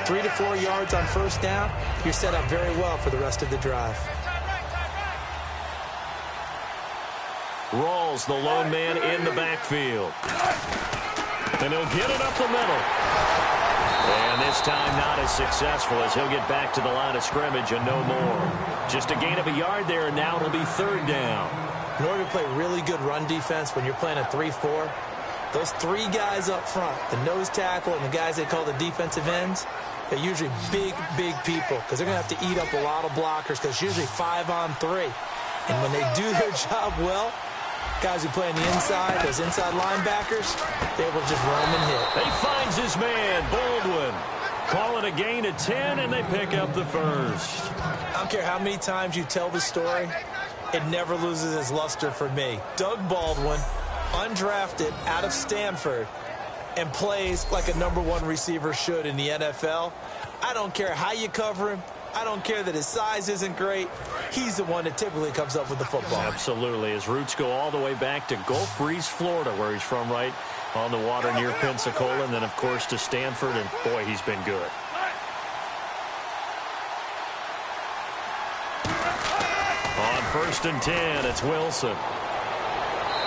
3 to 4 yards on first down, you're set up very well for the rest of the drive. Rawls, the lone man in the backfield. And he'll get it up the middle. And this time not as successful as he'll get back to the line of scrimmage and no more. Just a gain of a yard there, and now it'll be third down. In order to play really good run defense when you're playing a 3-4, those three guys up front, the nose tackle and the guys they call the defensive ends, they're usually big, big people because they're going to have to eat up a lot of blockers because it's usually 5-on-3. And when they do their job well, guys who play on the inside, those inside linebackers, they will just roam and hit. He finds his man, Baldwin. Calling a gain of 10, and they pick up the first. I don't care how many times you tell the story, it never loses its luster for me. Doug Baldwin, undrafted out of Stanford, and plays like a #1 receiver should in the NFL. I don't care how you cover him. I don't care that his size isn't great. He's the one that typically comes up with the football. Absolutely. His roots go all the way back to Gulf Breeze, Florida, where he's from, right on the water near Pensacola, and then, of course, to Stanford, and, boy, he's been good. On 1st and 10, it's Wilson.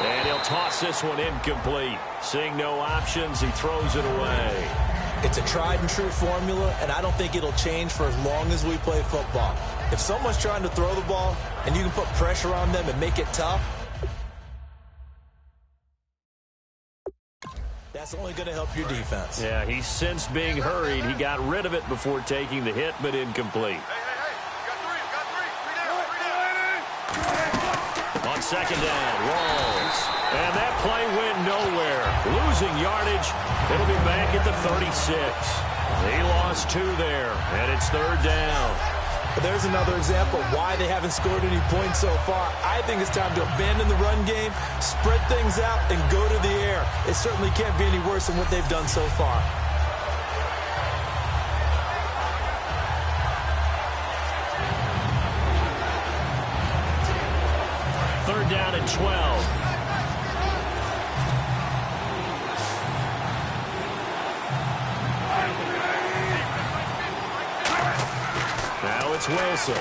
And he'll toss this one incomplete. Seeing no options, he throws it away. It's a tried-and-true formula, and I don't think it'll change for as long as we play football. If someone's trying to throw the ball and you can put pressure on them and make it tough, that's only going to help your defense. Yeah, he's since being hurried. He got rid of it before taking the hit, but incomplete. On second down, Rawls. And that play went nowhere. Losing yardage. It'll be back at the 36. He lost 2 there, and it's third down. But there's another example of why they haven't scored any points so far. I think it's time to abandon the run game, spread things out, and go to the air. It certainly can't be any worse than what they've done so far. Third down and 12. Now it's Wilson.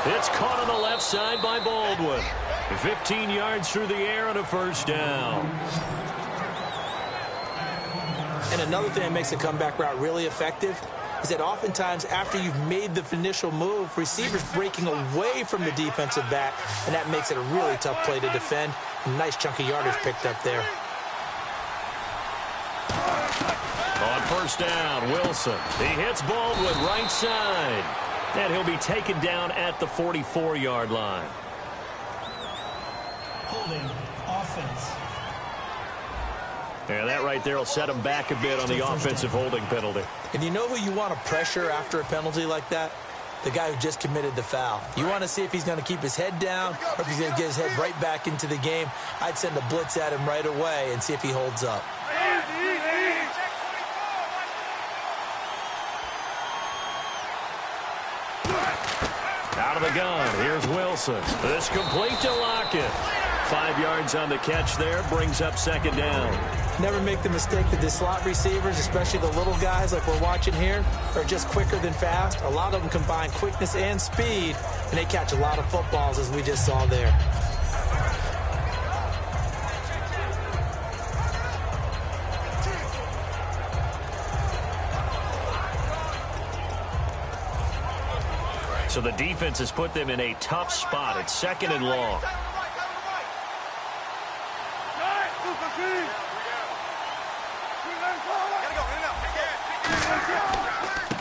It's caught on the left side by Baldwin. 15 yards through the air and a first down. And another thing that makes a comeback route really effective is that oftentimes after you've made the initial move, receivers breaking away from the defensive back, and that makes it a really tough play to defend. A nice chunk of yardage picked up there. On first down, Wilson. He hits Baldwin right side. And he'll be taken down at the 44-yard line. Holding offense. Yeah, that right there will set him back a bit on the offensive holding penalty. And you know who you want to pressure after a penalty like that? The guy who just committed the foul. You want to see if he's going to keep his head down or if he's going to get his head right back into the game. I'd send a blitz at him right away and see if he holds up. Out of the gun, here's Wilson. This complete to Lockett. 5 yards on the catch there, brings up second down. Never make the mistake that the slot receivers, especially the little guys like we're watching here, are just quicker than fast. A lot of them combine quickness and speed, and they catch a lot of footballs, as we just saw there. So the defense has put them in a tough spot. It's second and long.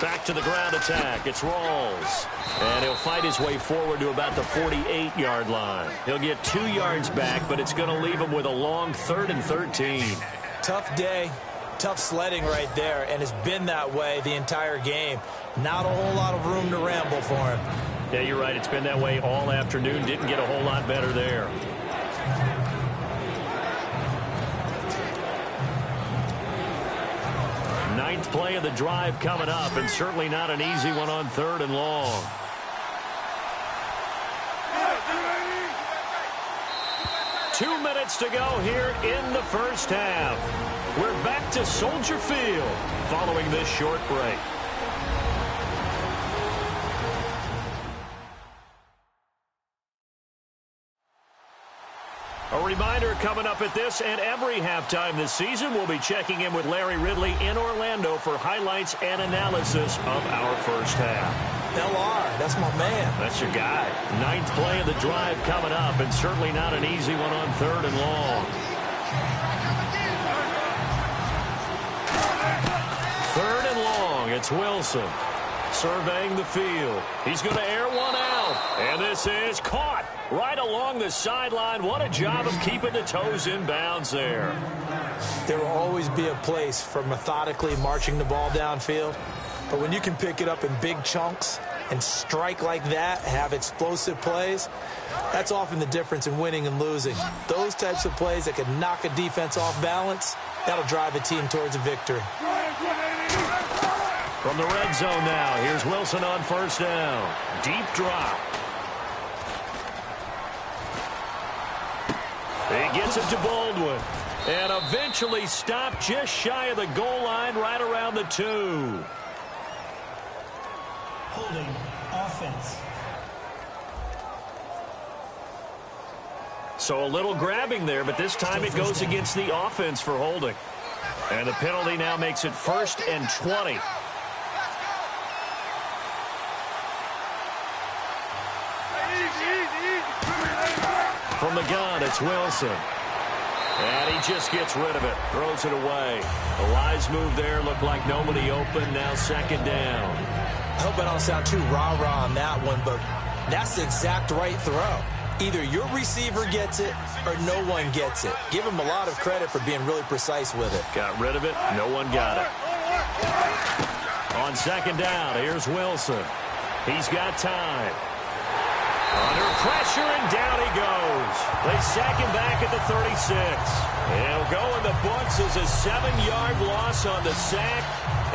Back to the ground attack. It's Rawls. And he'll fight his way forward to about the 48-yard line. He'll get 2 yards back, but it's going to leave him with a long 3rd and 13. Tough day. Tough sledding right there, and it's been that way the entire game. Not a whole lot of room to ramble for him. Yeah, you're right. It's been that way all afternoon. Didn't get a whole lot better there. Ninth play of the drive coming up, and certainly not an easy one on 3rd and long. minutes to go here in the first half. We're back to Soldier Field following this short break. A reminder coming up at this and every halftime this season, we'll be checking in with Larry Ridley in Orlando for highlights and analysis of our first half. LR, that's my man. That's your guy. 9th play of the drive coming up, and certainly not an easy one on 3rd and long. 3rd and long, it's Wilson surveying the field. He's going to air one out, and this is caught right along the sideline. What a job of keeping the toes in bounds there. There will always be a place for methodically marching the ball downfield, but when you can pick it up in big chunks and strike like that, have explosive plays, that's often the difference in winning and losing. Those types of plays that can knock a defense off balance, that'll drive a team towards a victory. From the red zone now, here's Wilson on 1st down. Deep drop. He gets it to Baldwin. And eventually stopped just shy of the goal line right around the 2. Holding offense. So a little grabbing there, but this time it goes against the offense for holding. And the penalty now makes it 1st and 20. From the gun, it's Wilson. And he just gets rid of it, throws it away. A wise move there, looked like nobody open, now 2nd down. I hope I don't sound too rah-rah on that one, but that's the exact right throw. Either your receiver gets it or no one gets it. Give him a lot of credit for being really precise with it. Got rid of it, no one got it. On 2nd down, here's Wilson. He's got time. Under pressure, and down he goes. They sack him back at the 36. He'll go in the books as a 7-yard loss on the sack,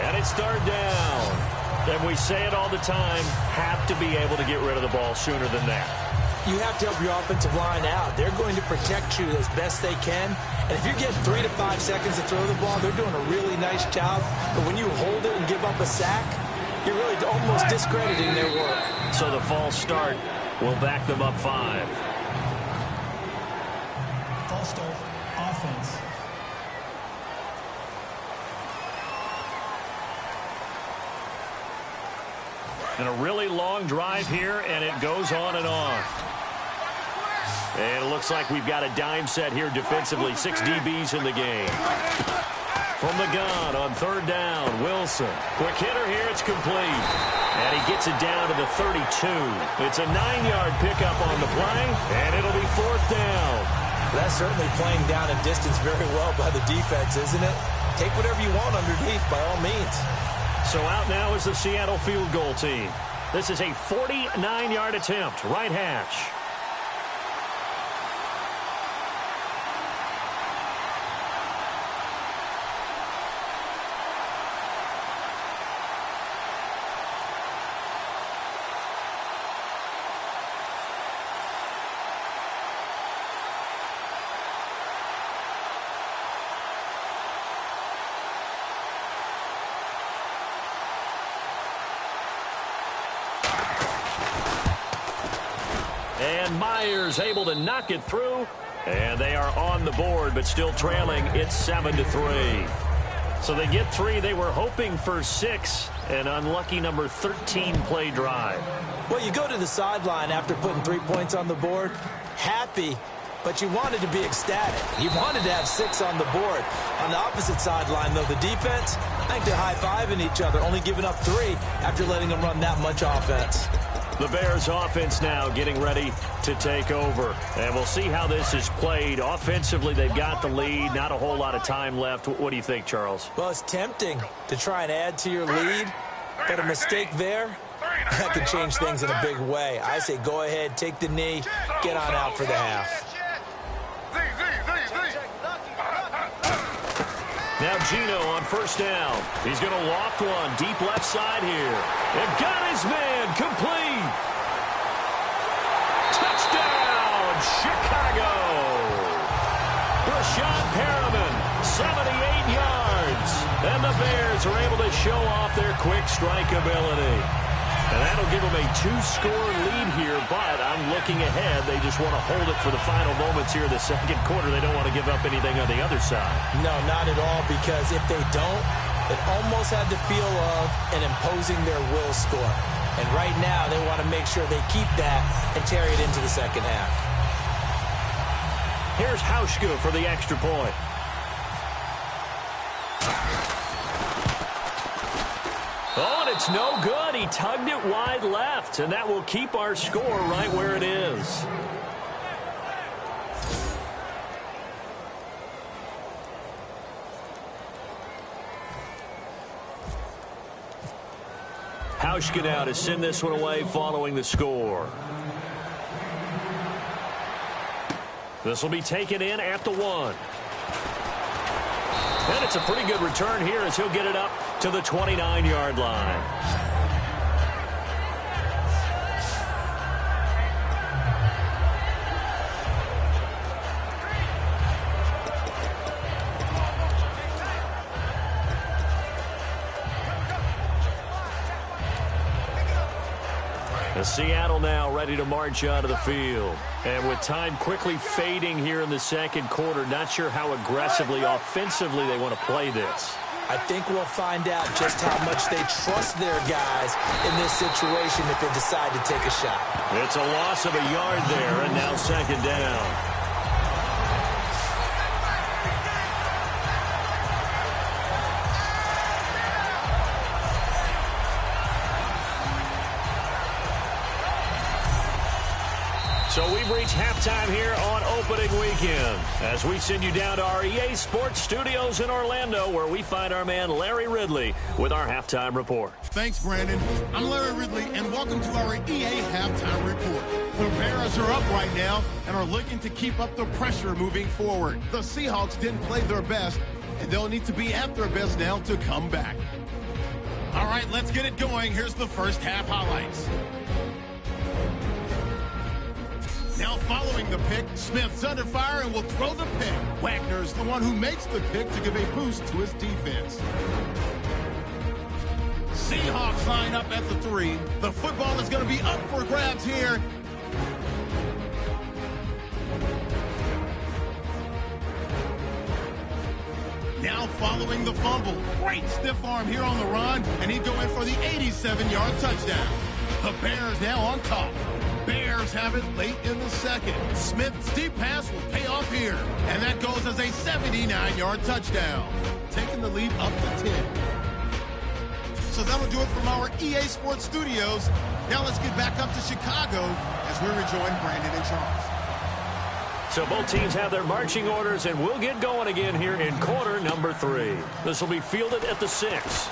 and it's 3rd down. And we say it all the time, have to be able to get rid of the ball sooner than that. You have to help your offensive line out. They're going to protect you as best they can. And if you get 3 to 5 seconds to throw the ball, they're doing a really nice job. But when you hold it and give up a sack, you're really almost discrediting their work. So the false start will back them up 5. False start, offense. And a really long drive here, and it goes on and on. And it looks like we've got a dime set here defensively. 6 DBs in the game. From the gun on 3rd down, Wilson. Quick hitter here, it's complete. And he gets it down to the 32. It's a 9-yard pickup on the play, and it'll be 4th down. That's certainly playing down and distance very well by the defense, isn't it? Take whatever you want underneath, by all means. So out now is the Seattle field goal team. This is a 49-yard attempt, right hash. And Myers able to knock it through. And they are on the board, but still trailing. It's 7-3. So they get 3. They were hoping for 6. An unlucky number 13 play drive. Well, you go to the sideline after putting 3 points on the board, happy, but you wanted to be ecstatic. You wanted to have 6 on the board. On the opposite sideline, though, the defense, I think they're high-fiving each other, only giving up 3 after letting them run that much offense. The Bears offense now getting ready to take over. And we'll see how this is played. Offensively, they've got the lead. Not a whole lot of time left. What do you think, Charles? Well, it's tempting to try and add to your lead, but a mistake there, that could change things in a big way. I say go ahead, take the knee, get on out for the half. Now Gino on 1st down. He's going to loft one deep left side here. And got his man complete. Touchdown, Chicago. shot, Perriman, 78 yards. And the Bears are able to show off their quick strike ability. And that'll give them a 2-score lead here, but I'm looking ahead. They just want to hold it for the final moments here in the second quarter. They don't want to give up anything on the other side. No, not at all, because if they don't, it almost had the feel of an imposing their will score. And right now, they want to make sure they keep that and carry it into the second half. Here's Hauschka for the extra point. Oh, and it's no good. He tugged it wide left, and that will keep our score right where it is. Hauschka now to send this one away following the score. This will be taken in at the 1. And it's a pretty good return here as he'll get it up to the 29-yard line. Seattle now ready to march out of the field. And with time quickly fading here in the second quarter, not sure how aggressively, offensively they want to play this. I think we'll find out just how much they trust their guys in this situation if they decide to take a shot. It's a loss of a yard there, and now second down. So we've reached halftime here on opening weekend as we send you down to our EA Sports Studios in Orlando, where we find our man Larry Ridley with our halftime report. Thanks, Brandon. I'm Larry Ridley, and welcome to our EA halftime report. The Bears are up right now and are looking to keep up the pressure moving forward. The Seahawks didn't play their best, and they'll need to be at their best now to come back. All right, let's get it going. Here's the first half highlights. Now following the pick, Smith's under fire and will throw the pick. Wagner's the one who makes the pick to give a boost to his defense. Seahawks line up at the 3. The football is going to be up for grabs here. Now following the fumble. Great stiff arm here on the run, and he'd go in for the 87-yard touchdown. The Bears now on top. Bears have it late in the second. Smith's deep pass will pay off here, and that goes as a 79-yard touchdown, taking the lead up to 10. So that'll do it from our EA Sports Studios. Now let's get back up to Chicago as we rejoin Brandon and Charles. So both teams have their marching orders, and we'll get going again here in quarter number 3. This will be fielded at the 6.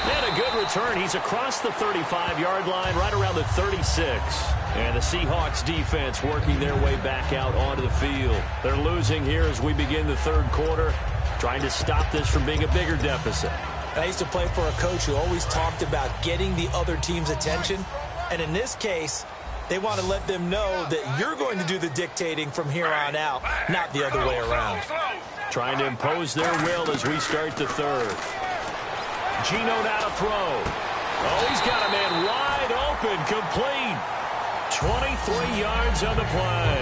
And a good return. He's across the 35-yard line, right around the 36. And the Seahawks defense working their way back out onto the field. They're losing here as we begin the third quarter, trying to stop this from being a bigger deficit. I used to play for a coach who always talked about getting the other team's attention. And in this case, they want to let them know that you're going to do the dictating from here on out, not the other way around. Trying to impose their will as we start the third. Gino now to throw. Oh, he's got a man wide open, complete. 23 yards on the play.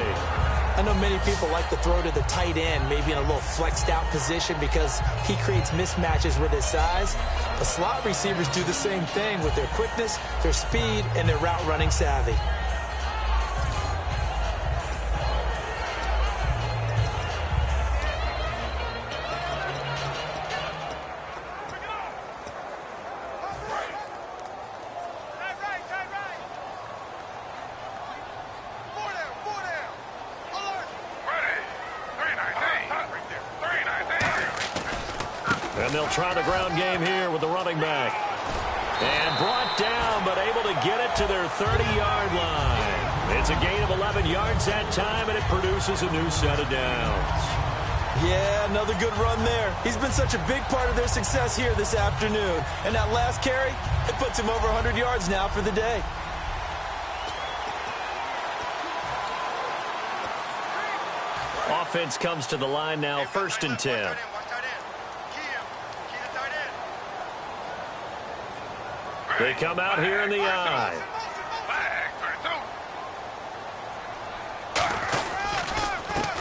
I know many people like to throw to the tight end, maybe in a little flexed out position because he creates mismatches with his size. The slot receivers do the same thing with their quickness, their speed, and their route running savvy. And they'll try the ground game here with the running back. And brought down, but able to get it to their 30-yard line. It's a gain of 11 yards that time, and it produces a new set of downs. Yeah, another good run there. He's been such a big part of their success here this afternoon. And that last carry, it puts him over 100 yards now for the day. offense comes to the line now, 1st and 10. They come out here in the eye.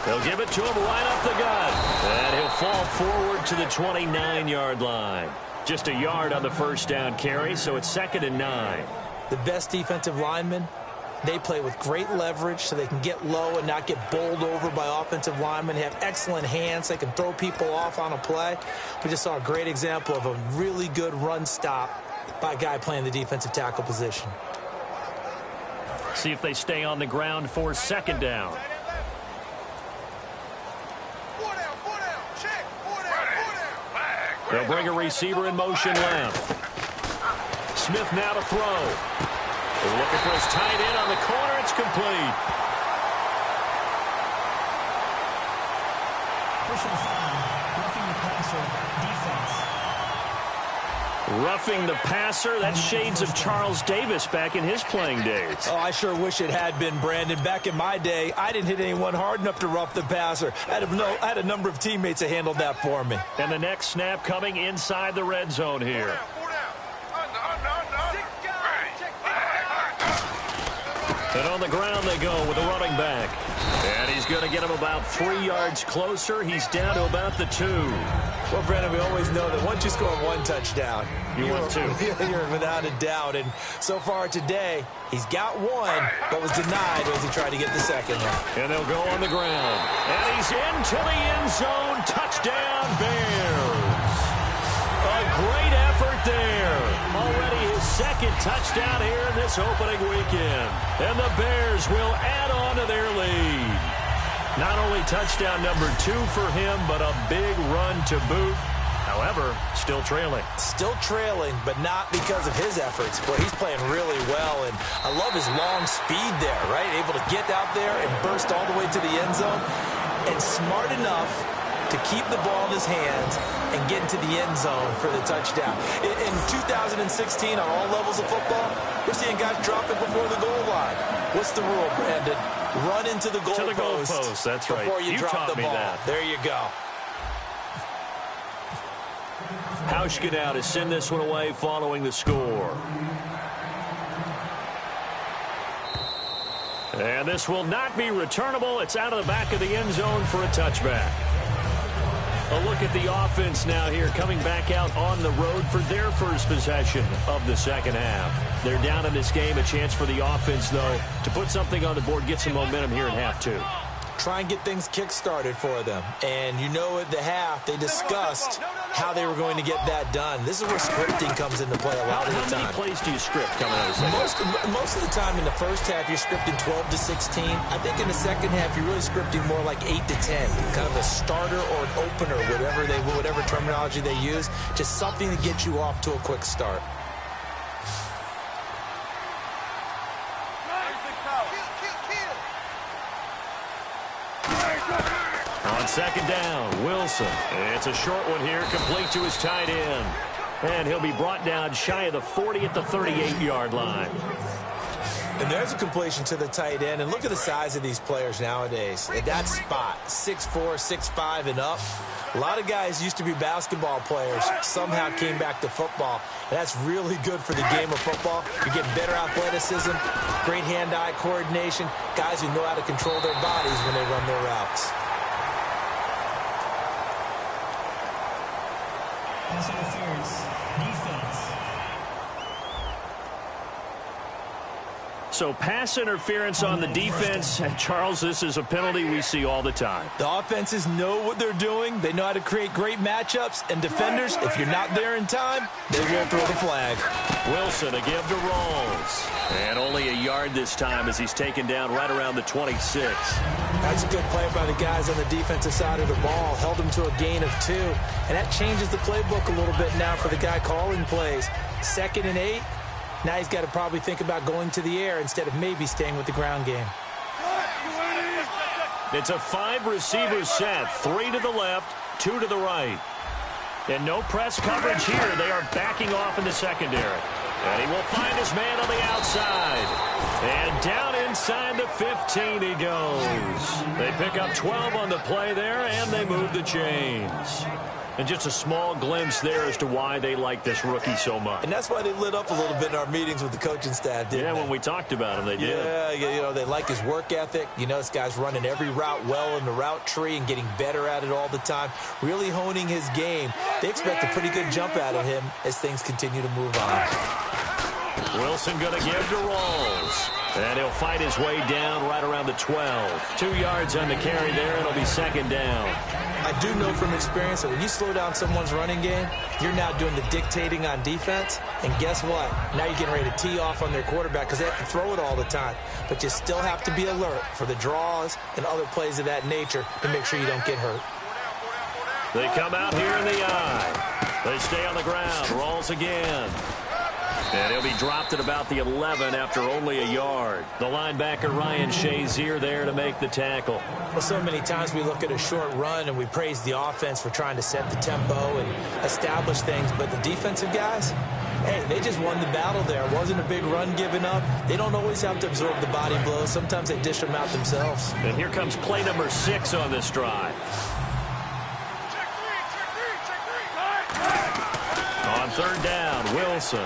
They'll give it to him right up the gut. And he'll fall forward to the 29-yard line. Just a yard on the first down carry, so it's 2nd and 9. The best defensive linemen, they play with great leverage so they can get low and not get bowled over by offensive linemen. They have excellent hands. They can throw people off on a play. We just saw a great example of a really good run stop by a guy playing the defensive tackle position. See if they stay on the ground for 2nd down. They'll bring a receiver in motion left. Smith now to throw. They're looking for his tight end on the corner. It's complete. Personal foul, roughing the passer, defense. Roughing the passer, that's shades of Charles Davis back in his playing days. Oh, I sure wish it had been, Brandon. Back in my day, I didn't hit anyone hard enough to rough the passer. I had a number of teammates that handled that for me. And the next snap coming inside the red zone here. And on the ground they go with the running back. And he's going to get him about 3 yards closer. He's down to about the 2. Well, Brandon, we always know that once you score one touchdown, you want 2. You're without a doubt. And so far today, he's got 1, but was denied as he tried to get the 2nd one. And they'll go on the ground. And he's into the end zone. Touchdown, Bears. A great effort there. Already his 2nd touchdown here in this opening weekend. And the Bears will add on to their lead. Not only touchdown number 2 for him, but a big run to boot. However, still trailing. Still trailing, but not because of his efforts. Boy, he's playing really well, and I love his long speed there, right? Able to get out there and burst all the way to the end zone, and smart enough to keep the ball in his hands and get into the end zone for the touchdown. In 2016, on all levels of football, we're seeing guys drop it before the goal line. What's the rule, Brandon? Run into the goalpost. That's right. Before you drop the ball. That. There you go. Hauschka now to send this one away following the score. And this will not be returnable. It's out of the back of the end zone for a touchback. A look at the offense now here, coming back out on the road for their first possession of the second half. They're down in this game. A chance for the offense, though, to put something on the board, get some momentum here in half 2. Try and get things kick-started for them. And you know at the half, they discussed how they were going to get that done. This is where scripting comes into play a lot of the time. How many plays do you script coming out of the second half? Most of the time in the first half, you're scripting 12 to 16. I think in the second half, you're really scripting more like 8 to 10. Kind of a starter or an opener, whatever terminology they use. Just something to get you off to a quick start. On second down, Wilson. It's a short one here, complete to his tight end. And he'll be brought down shy of the 40 at the 38-yard line. And there's a completion to the tight end. And look at the size of these players nowadays. At that spot, 6'4", 6'5", and up. A lot of guys used to be basketball players, somehow came back to football. And that's really good for the game of football. You're getting better athleticism, great hand-eye coordination, guys who know how to control their bodies when they run their routes. Pass interference, defense. So pass interference on the defense. And Charles, this is a penalty we see all the time. The offenses know what they're doing. They know how to create great matchups. And defenders, if you're not there in time, they will throw the flag. Wilson a give to Rawls. And only a yard this time as he's taken down right around the 26. That's a good play by the guys on the defensive side of the ball. Held them to a gain of 2. And that changes the playbook a little bit now for the guy calling plays. 2nd and 8. Now he's got to probably think about going to the air instead of maybe staying with the ground game. It's a 5-receiver set. 3 to the left, 2 to the right. And no press coverage here. They are backing off in the secondary. And he will find his man on the outside. And down in inside the 15 he goes. They pick up 12 on the play there, and they move the chains. And just a small glimpse there as to why they like this rookie so much. And that's why they lit up a little bit in our meetings with the coaching staff, didn't they? When we talked about him, they did. Yeah, you know, they like his work ethic. You know, this guy's running every route well in the route tree and getting better at it all the time, really honing his game. They expect a pretty good jump out of him as things continue to move on. Wilson going to give to Rawls. And he'll fight his way down right around the 12. 2 yards on the carry there. It'll be second down. I do know from experience that when you slow down someone's running game, you're now doing the dictating on defense. And guess what? Now you're getting ready to tee off on their quarterback because they have to throw it all the time. But you still have to be alert for the draws and other plays of that nature to make sure you don't get hurt. They come out here in the eye. They stay on the ground. Rawls again. And he'll be dropped at about the 11 after only a yard. The linebacker, Ryan Shazier, there to make the tackle. Well, so many times we look at a short run and we praise the offense for trying to set the tempo and establish things. But the defensive guys, hey, they just won the battle there. It wasn't a big run given up. They don't always have to absorb the body blows. Sometimes they dish them out themselves. And here comes play number 6 on this drive. On third down, Wilson.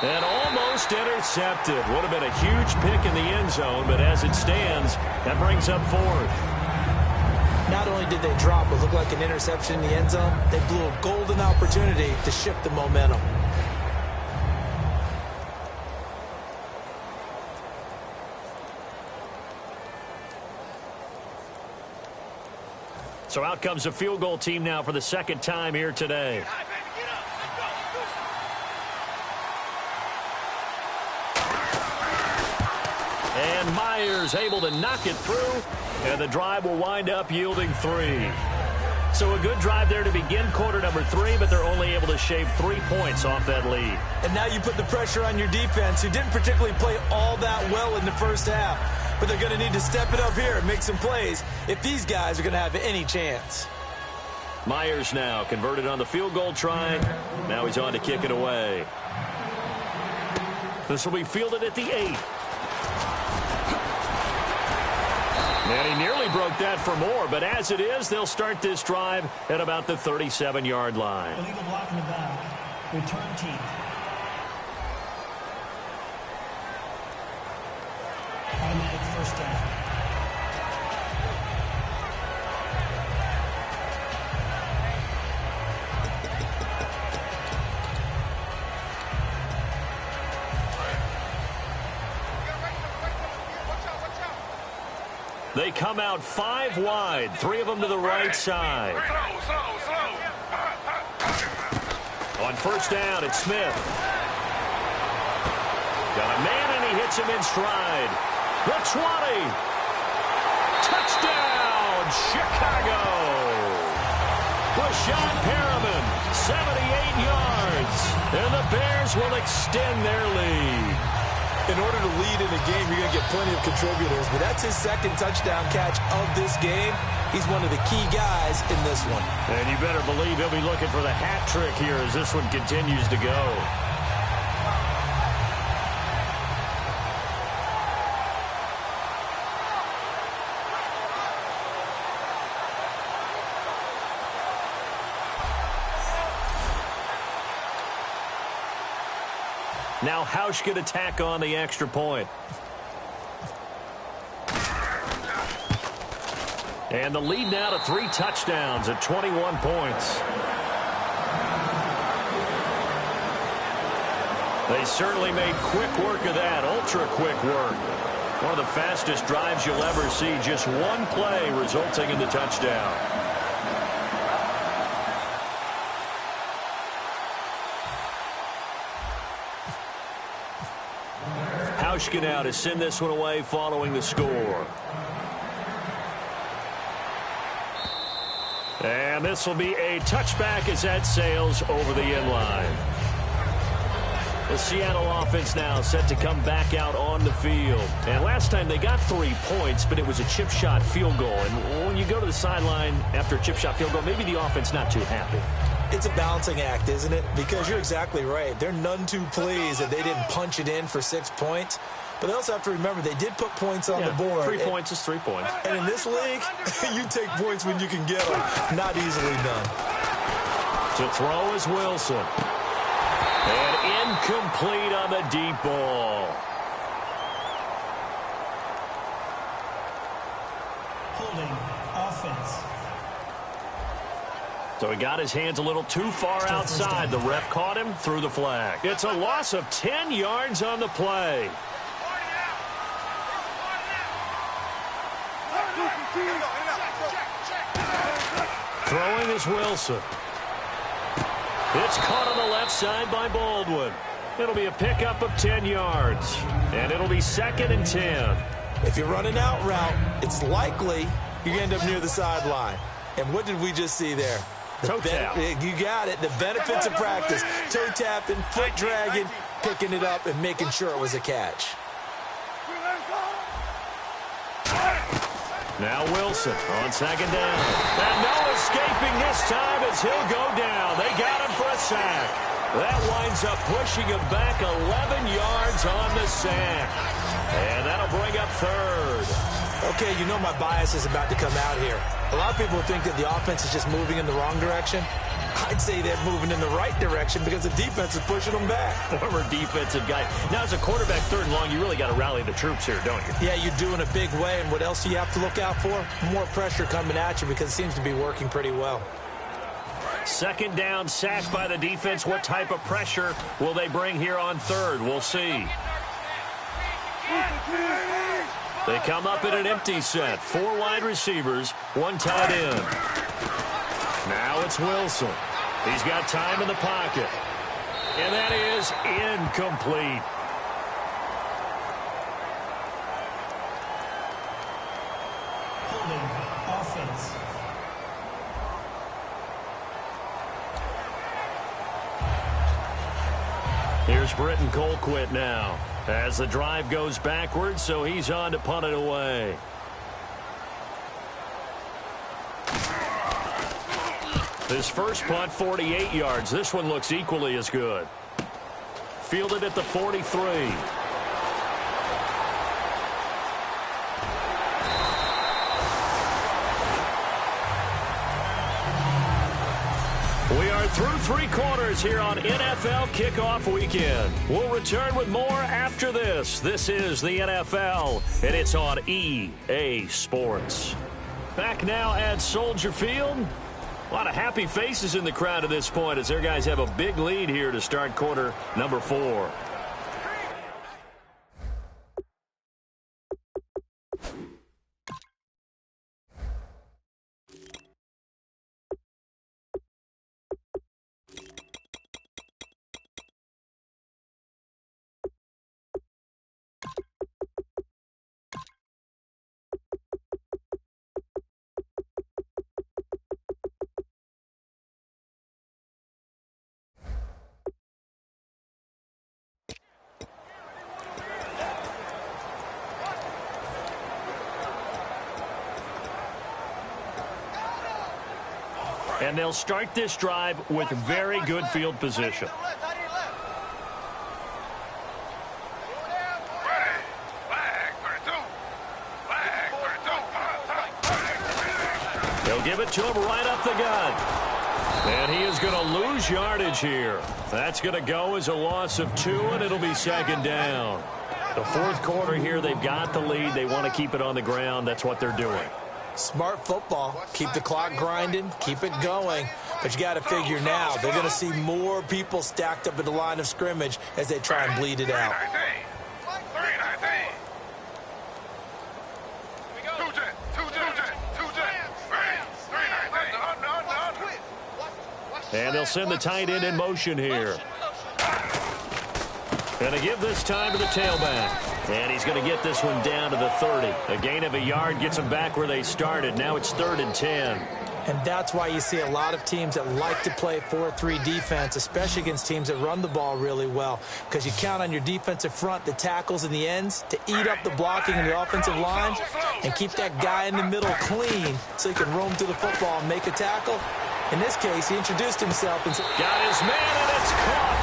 And almost intercepted. Would have been a huge pick in the end zone, but as it stands, that brings up 4th. Not only did they drop what looked like an interception in the end zone, they blew a golden opportunity to shift the momentum. So out comes the field goal team now for the second time here today. And Myers able to knock it through, and the drive will wind up yielding 3. So a good drive there to begin quarter number 3, but they're only able to shave 3 points off that lead. And now you put the pressure on your defense, who didn't particularly play all that well in the first half. But they're going to need to step it up here and make some plays if these guys are going to have any chance. Myers now converted on the field goal try. Now he's on to kick it away. This will be fielded at the 8. And he nearly broke that for more, but as it is, they'll start this drive at about the 37-yard line. Illegal block in the back. Return team. Automatic first down. They come out 5 wide, 3 of them to the right side. On first down, it's Smith. Got a man, and he hits him in stride. The 20. Touchdown, Chicago. Rashad Perriman, 78 yards. And the Bears will extend their lead. In order to lead in a game, you're going to get plenty of contributors. But that's his second touchdown catch of this game. He's one of the key guys in this one. And you better believe he'll be looking for the hat trick here as this one continues to go. Now Hausch could attack on the extra point. And the lead now to 3 touchdowns at 21 points. They certainly made quick work of that, ultra quick work. One of the fastest drives you'll ever see, just one play resulting in the touchdown. Hauschka now to send this one away following the score. And this will be a touchback as that sails over the end line. The Seattle offense now set to come back out on the field. And last time they got 3 points, but it was a chip shot field goal. And when you go to the sideline after a chip shot field goal, maybe the offense not too happy. It's a balancing act, isn't it? Because you're exactly right. They're none too pleased that they didn't punch it in for 6 points. But they also have to remember they did put points on the board. 3 points is 3 points. And in this league, you take points when you can get them. Not easily done. To throw is Wilson. And incomplete on the deep ball. Holding offense. So he got his hands a little too far outside. The ref caught him, threw the flag. It's a loss of 10 yards on the play. Throwing is Wilson. It's caught on the left side by Baldwin. It'll be a pickup of 10 yards. And it'll be 2nd and 10. If you're running out route, it's likely you end up near the sideline. And what did we just see there? Toe tap. You got it. The benefits of practice. Toe tapping, foot dragging, picking it up, and making sure it was a catch. Now Wilson on 2nd down. And no escaping this time as he'll go down. They got him for a sack. That winds up pushing him back 11 yards on the sack. And that'll bring up 3rd. Okay, you know my bias is about to come out here. A lot of people think that the offense is just moving in the wrong direction. I'd say they're moving in the right direction because the defense is pushing them back. Former defensive guy. Now, as a quarterback 3rd and long, you really got to rally the troops here, don't you? Yeah, you do in a big way. And what else do you have to look out for? More pressure coming at you because it seems to be working pretty well. 2nd down, sacked by the defense. What type of pressure will they bring here on 3rd? We'll see. They come up in an empty set. 4 wide receivers, 1 tight end. Now it's Wilson. He's got time in the pocket. And that is incomplete. Holding offense. Here's Britton Colquitt now. As the drive goes backwards, so he's on to punt it away. His first punt, 48 yards. This one looks equally as good. Fielded at the 43. We are through 3 quarters here on NFL Kickoff Weekend. We'll return with more after this. This is the NFL, and it's on EA Sports. Back now at Soldier Field. A lot of happy faces in the crowd at this point as their guys have a big lead here to start quarter number 4. And they'll start this drive with very good field position. They'll give it to him right up the gut. And he is going to lose yardage here. That's going to go as a loss of 2, and it'll be 2nd down. The 4th quarter here, they've got the lead. They want to keep it on the ground. That's what they're doing. Smart football. Keep the clock grinding. Keep it going. But you got to figure now, they're going to see more people stacked up at the line of scrimmage as they try and bleed it out. And they'll send the tight end in motion here. Going to give this time to the tailback. And he's going to get this one down to the 30. A gain of a yard gets them back where they started. Now it's 3rd and 10. And that's why you see a lot of teams that like to play 4-3 defense, especially against teams that run the ball really well, because you count on your defensive front, the tackles and the ends, to eat up the blocking in the offensive line and keep that guy in the middle clean so he can roam through the football and make a tackle. In this case, he introduced himself and said, got his man, and it's caught.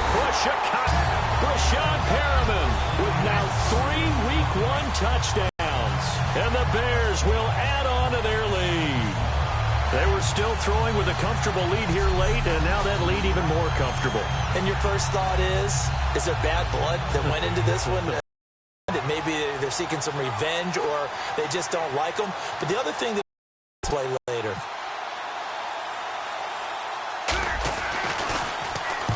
Brashad Perriman with now 3 Week 1 touchdowns. And the Bears will add on to their lead. They were still throwing with a comfortable lead here late, and now that lead even more comfortable. and your first thought is there bad blood that went into this one? That maybe they're seeking some revenge or they just don't like them. But the other thing that play later.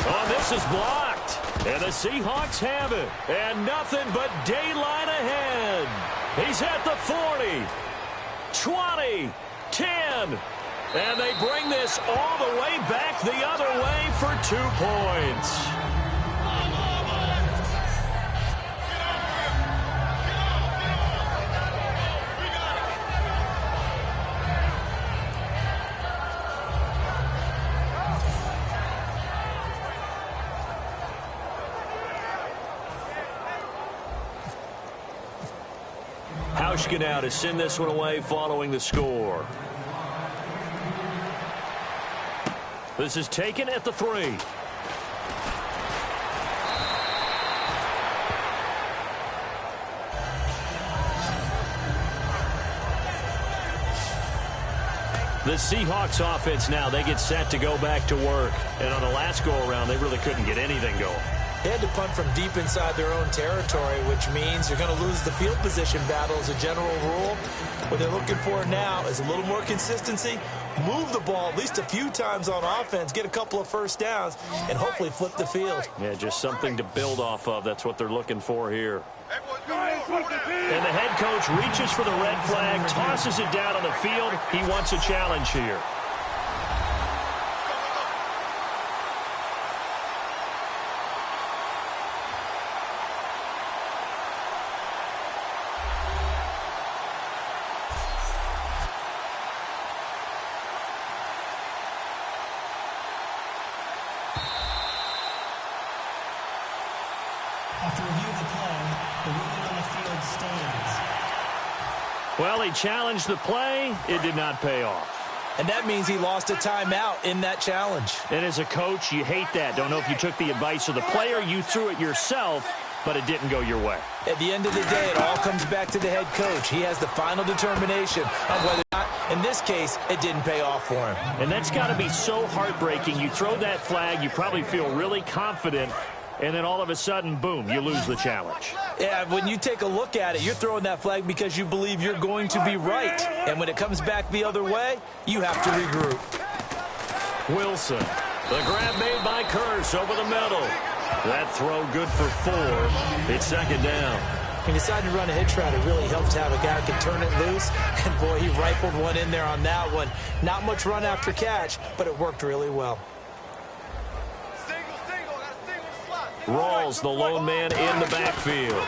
Oh, this is blocked. And the Seahawks have it. And nothing but daylight ahead. He's at the 40, 20, 10. And they bring this all the way back the other way for 2 points. Hauschka now to send this one away following the score. This is taken at the 3. The Seahawks offense now, they get set to go back to work. And on the last go-around, they really couldn't get anything going. They had to punt from deep inside their own territory, which means you're going to lose the field position battle as a general rule. What they're looking for now is a little more consistency, move the ball at least a few times on offense, get a couple of first downs, and hopefully flip the field. Yeah, just something to build off of. That's what they're looking for here. And the head coach reaches for the red flag, tosses it down on the field. He wants a challenge here. After review of the play, the ruling on the field stands. Well, he challenged the play. It did not pay off. And that means he lost a timeout in that challenge. And as a coach, you hate that. Don't know if you took the advice of the player, you threw it yourself, but it didn't go your way. At the end of the day, it all comes back to the head coach. He has the final determination on whether or not, in this case, it didn't pay off for him. And that's got to be so heartbreaking. You throw that flag, you probably feel really confident, and then all of a sudden, boom, you lose the challenge. Yeah, when you take a look at it, you're throwing that flag because you believe you're going to be right. And when it comes back the other way, you have to regroup. Wilson, the grab made by Curse over the middle. That throw good for 4. It's second down. He decided to run a hitch route. It really helped to have a guy who can turn it loose. And, boy, he rifled one in there on that one. Not much run after catch, but it worked really well. Rawls, the lone man in the backfield.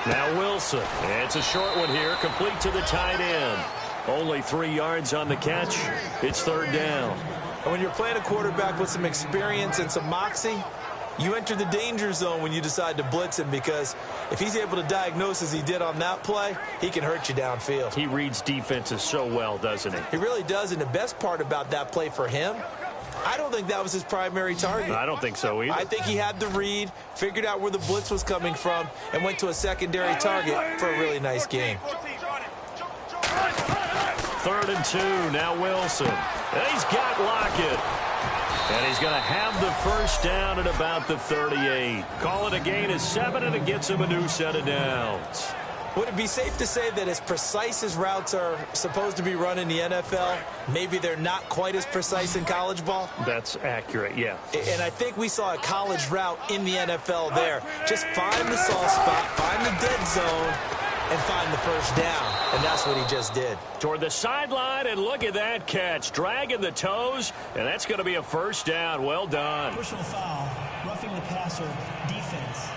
Now Wilson. It's a short one here, complete to the tight end. Only 3 yards on the catch. It's third down. And when you're playing a quarterback with some experience and some moxie, you enter the danger zone when you decide to blitz him, because if he's able to diagnose as he did on that play, he can hurt you downfield. He reads defenses so well, doesn't he? He really does, and the best part about that play for him, I don't think that was his primary target. I don't think so either. I think he had the read, figured out where the blitz was coming from, and went to a secondary target for a really nice game. 3rd and 2, now Wilson. And he's got Lockett. And he's going to have the first down at about the 38. Call it a gain of 7, and it gets him a new set of downs. Would it be safe to say that as precise as routes are supposed to be run in the NFL, maybe they're not quite as precise in college ball? That's accurate, yeah. And I think we saw a college route in the NFL there. Just find the soft spot, find the dead zone, and find the first down. And that's what he just did. Toward the sideline, and look at that catch. Dragging the toes, and that's going to be a first down. Well done. Personal foul, roughing the passer, defense.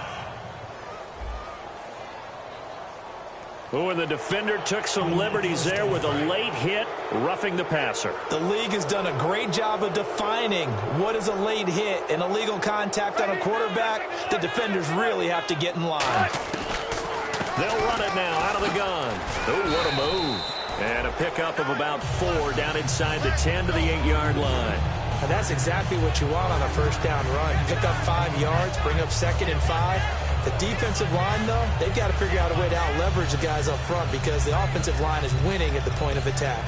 Oh, and the defender took some liberties there with a late hit, roughing the passer. The league has done a great job of defining what is a late hit. An illegal contact on a quarterback, the defenders really have to get in line. They'll run it now out of the gun. Oh, what a move. And a pickup of about 4 down inside the 10 to the 8-yard line. And that's exactly what you want on a first down run. Pick up 5 yards, bring up 2nd and 5. The defensive line, though, they've got to figure out a way to out-leverage the guys up front because the offensive line is winning at the point of attack.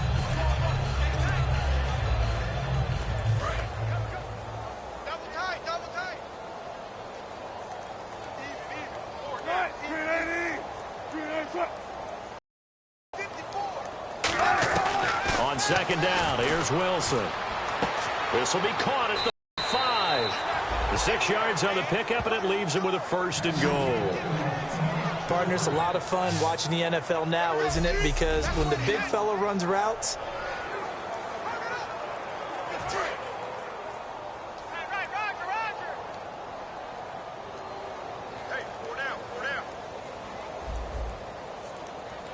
On 2nd down, here's Wilson. This will be caught at the 5. The 6 yards on the pickup, and it leaves him with a 1st and goal. Partner, it's a lot of fun watching the NFL now, isn't it? Because when the big fella runs routes,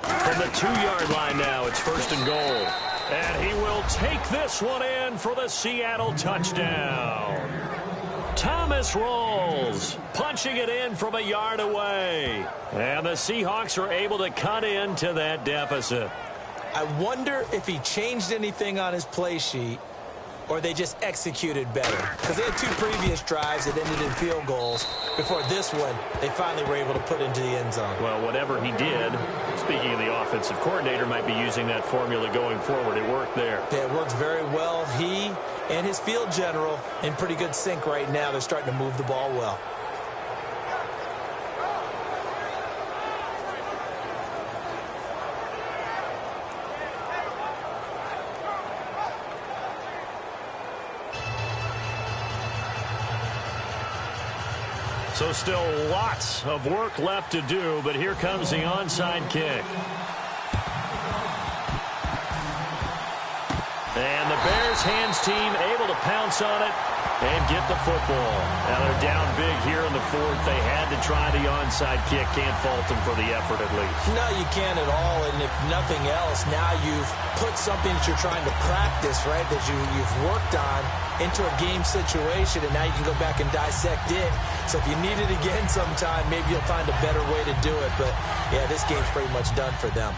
from the 2-yard line now, it's 1st and goal. And he will take this one in for the Seattle touchdown. Thomas Rawls punching it in from a yard away. And the Seahawks are able to cut into that deficit. I wonder if he changed anything on his play sheet or they just executed better. Because they had 2 previous drives that ended in field goals. Before this one, they finally were able to put into the end zone. Well, whatever he did, speaking of the offensive coordinator, might be using that formula going forward. It worked there. Yeah, it works very well. He and his field general in pretty good sync right now. They're starting to move the ball well. So still lots of work left to do, but here comes the onside kick. And the Bears hands team able to pounce on it and get the football. Now they're down big here in the 4th. They had to try the onside kick. Can't fault them for the effort at least. No, you can't at all. And if nothing else, now you've put something that you're trying to practice, right, that you've worked on into a game situation, and now you can go back and dissect it. So if you need it again sometime, maybe you'll find a better way to do it. But, yeah, this game's pretty much done for them.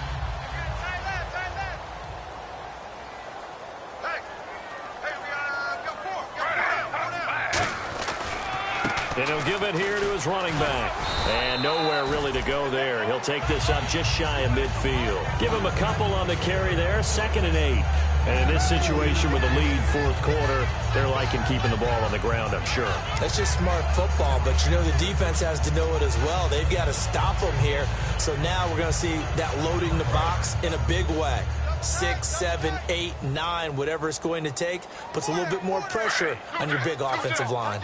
And he'll give it here to his running back. And nowhere really to go there. He'll take this up just shy of midfield. Give him a couple on the carry there. 2nd and 8. And in this situation with the lead 4th quarter, they're liking keeping the ball on the ground, I'm sure. That's just smart football, but you know the defense has to know it as well. They've got to stop them here. So now we're going to see that loading the box in a big way. 6, 7, 8, 9, whatever it's going to take, puts a little bit more pressure on your big offensive line.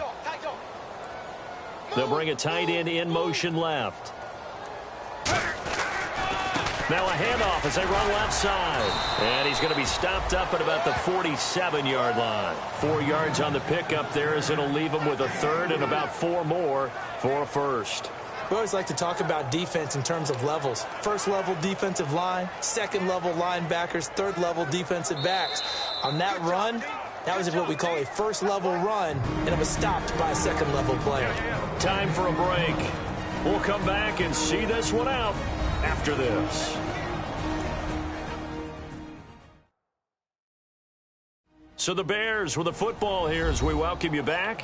They'll bring a tight end in motion left. Now a handoff as they run left side. And he's going to be stopped up at about the 47-yard line. 4 yards on the pickup there as it'll leave him with a 3rd and about 4 more for a 1st. We always like to talk about defense in terms of levels. 1st level defensive line, 2nd level linebackers, 3rd level defensive backs. On that run, that was what we call a 1st level run, and it was stopped by a 2nd level player. Time for a break. We'll come back and see this one out after this. So the Bears with the football here as we welcome you back.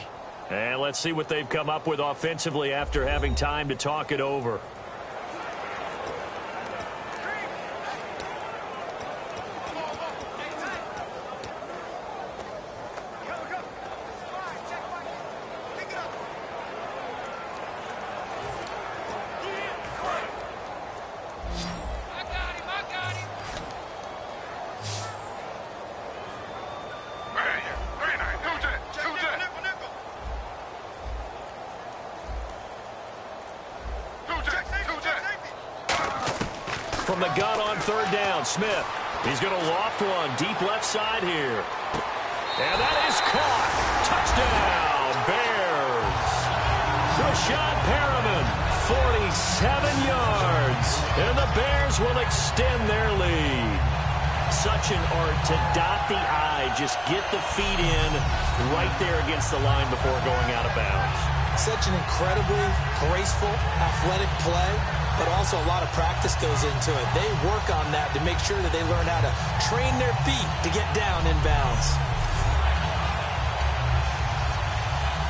And let's see what they've come up with offensively after having time to talk it over. From the gun on 3rd down, Smith. He's going to loft one deep left side here. And that is caught. Touchdown, Bears. Rashad Perriman, 47 yards. And the Bears will extend their lead. Such an art to dot the I, just get the feet in right there against the line before going out of bounds. Such an incredibly graceful, athletic play. but also a lot of practice goes into it. They work on that to make sure that they learn how to train their feet to get down in bounds.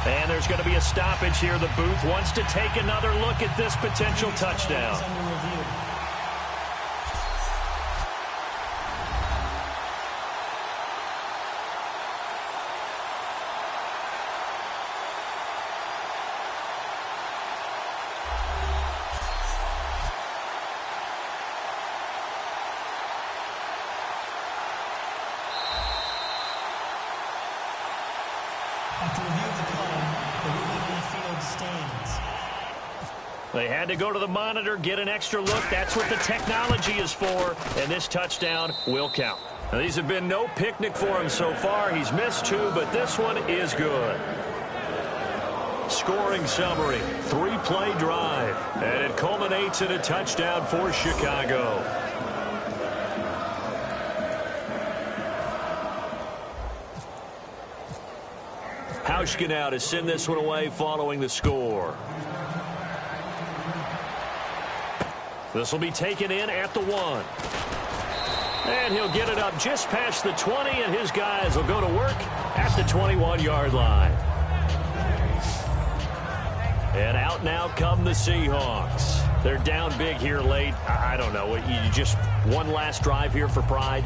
And there's going to be a stoppage here. The booth wants to take another look at this potential touchdown. After review of the play, the ruling on the field stands. They had to go to the monitor, get an extra look. That's what the technology is for, and this touchdown will count. Now, these have been no picnic for him so far. He's missed 2, but this one is good. Scoring summary, 3-play drive, and it culminates in a touchdown for Chicago. Hauschka now to send this one away following the score. This will be taken in at the 1. And he'll get it up just past the 20, and his guys will go to work at the 21-yard line. And out now come the Seahawks. They're down big here late. I don't know. You just one last drive here for pride?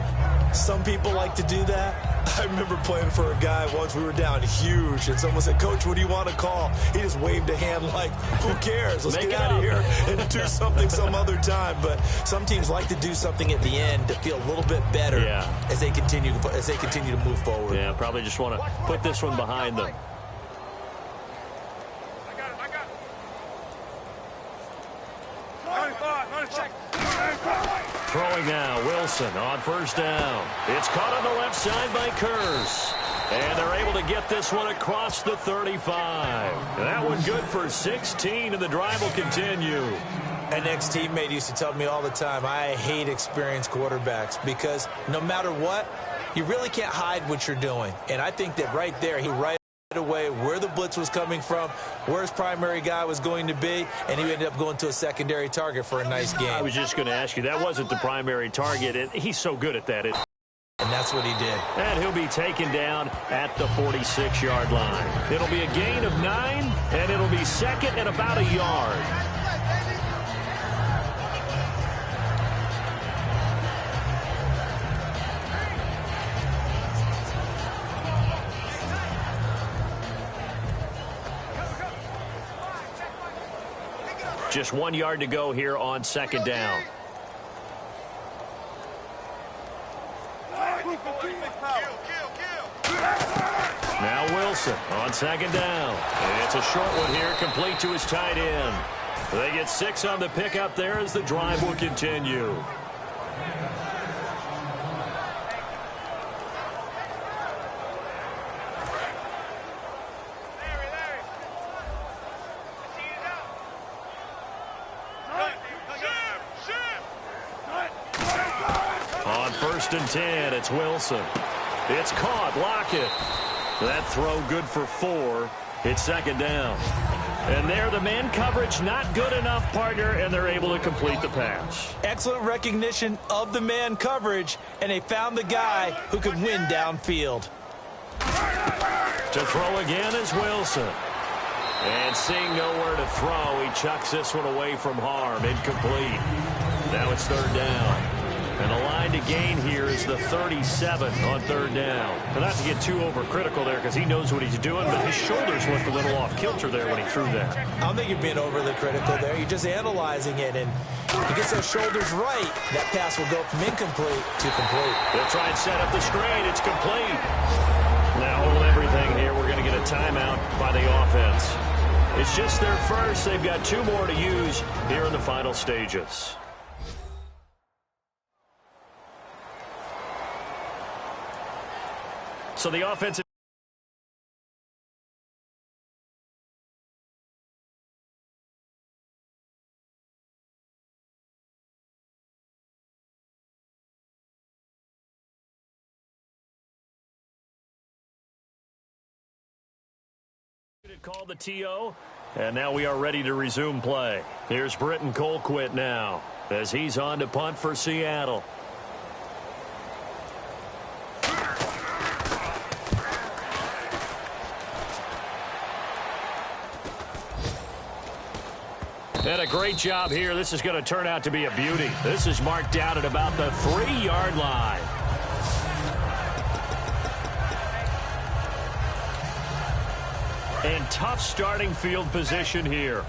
Some people like to do that. I remember playing for a guy once. We were down huge, and someone said, "Coach, what do you want to call?" He just waved a hand like, "Who cares? Let's get out of here and do something some other time." But some teams like to do something at the end to feel a little bit better as they continue to move forward. Yeah, probably just want to put this one behind them. Throwing now, Wilson on first down. It's caught on the left side by Kurz. And they're able to get this one across the 35. That one good for 16, and the drive will continue. An ex-teammate used to tell me all the time, I hate experienced quarterbacks because no matter what, you really can't hide what you're doing. And I think that right there, he right away where the blitz was coming from, where his primary guy was going to be, and he ended up going to a secondary target for a nice game. I was just going to ask you, that wasn't the primary target, and he's so good at that. And that's what he did. And he'll be taken down at the 46-yard line. It'll be a gain of 9, and it'll be second and about a yard. Just 1 yard to go here on second down. Now Wilson on second down. And it's a short one here, complete to his tight end. They get 6 on the pickup there as the drive will continue. On 1st and 10, it's Wilson. It's caught. Lockett. That throw good for 4. It's second down. And there, the man coverage not good enough, partner, and they're able to complete the pass. Excellent recognition of the man coverage, and they found the guy who could win downfield. To throw again is Wilson. And seeing nowhere to throw, he chucks this one away from harm. Incomplete. Now it's third down. And the line to gain here is the 37 on third down. And not to get too overcritical there because he knows what he's doing, but his shoulders looked a little off kilter there when he threw that. I don't think you're being overly critical there. You're just analyzing it, and if he gets those shoulders right, that pass will go from incomplete to complete. They'll try and set up the screen. It's complete. Now hold everything here. We're going to get a timeout by the offense. It's just their first. They've got 2 more to use here in the final stages. So the offensive call the TO. And now we are ready to resume play. Here's Britton Colquitt now as he's on to punt for Seattle. And a great job here. This is going to turn out to be a beauty. This is marked out at about the 3-yard line. And tough starting field position here.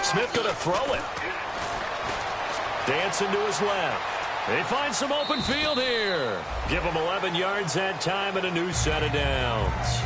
Smith going to throw it. Dancing to his left. They find some open field here. Give him 11 yards that time and a new set of downs.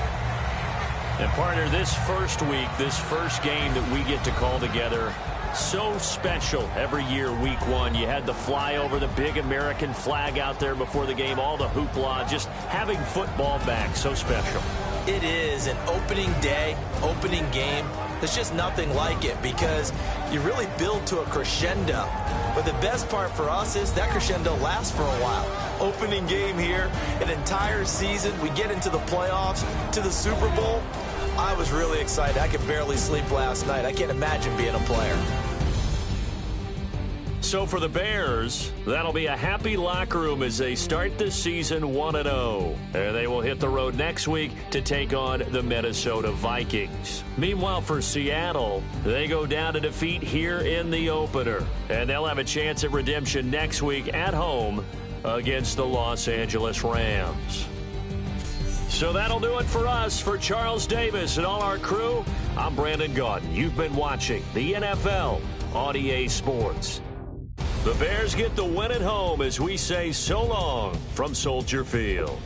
And partner, this first week, this first game that we get to call together, so special every year, week one. You had the flyover, the big American flag out there before the game, all the hoopla, just having football back, so special. It is an opening day, opening game. There's just nothing like it because you really build to a crescendo. But the best part for us is that crescendo lasts for a while. Opening game here, an entire season. We get into the playoffs, to the Super Bowl. I was really excited. I could barely sleep last night. I can't imagine being a player. So for the Bears, that'll be a happy locker room as they start the season 1-0. And they will hit the road next week to take on the Minnesota Vikings. Meanwhile, for Seattle, they go down to defeat here in the opener. And they'll have a chance at redemption next week at home against the Los Angeles Rams. So that'll do it for us. For Charles Davis and all our crew, I'm Brandon Gaudin. You've been watching the NFL on EA Sports. The Bears get the win at home as we say so long from Soldier Field.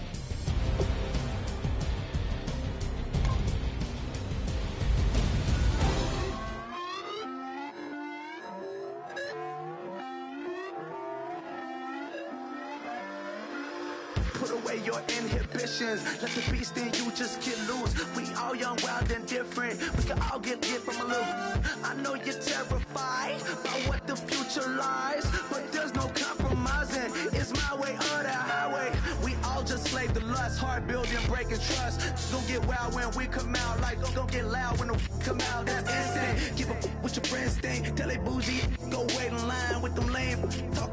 Put away your inhibitions. Let the beast in you just get loose. We all young, wild, and different. We can all get lit from a little. I know you're terrified about what the future lies, but there's no compromising. It's my way or the highway. We all just slave to lust, hard building, breaking trust. Don't get wild when we come out. Like, don't get loud when the come out. That's instant. Keep up with your friends thing. Tell they bougie, go wait in line with them lame. Talk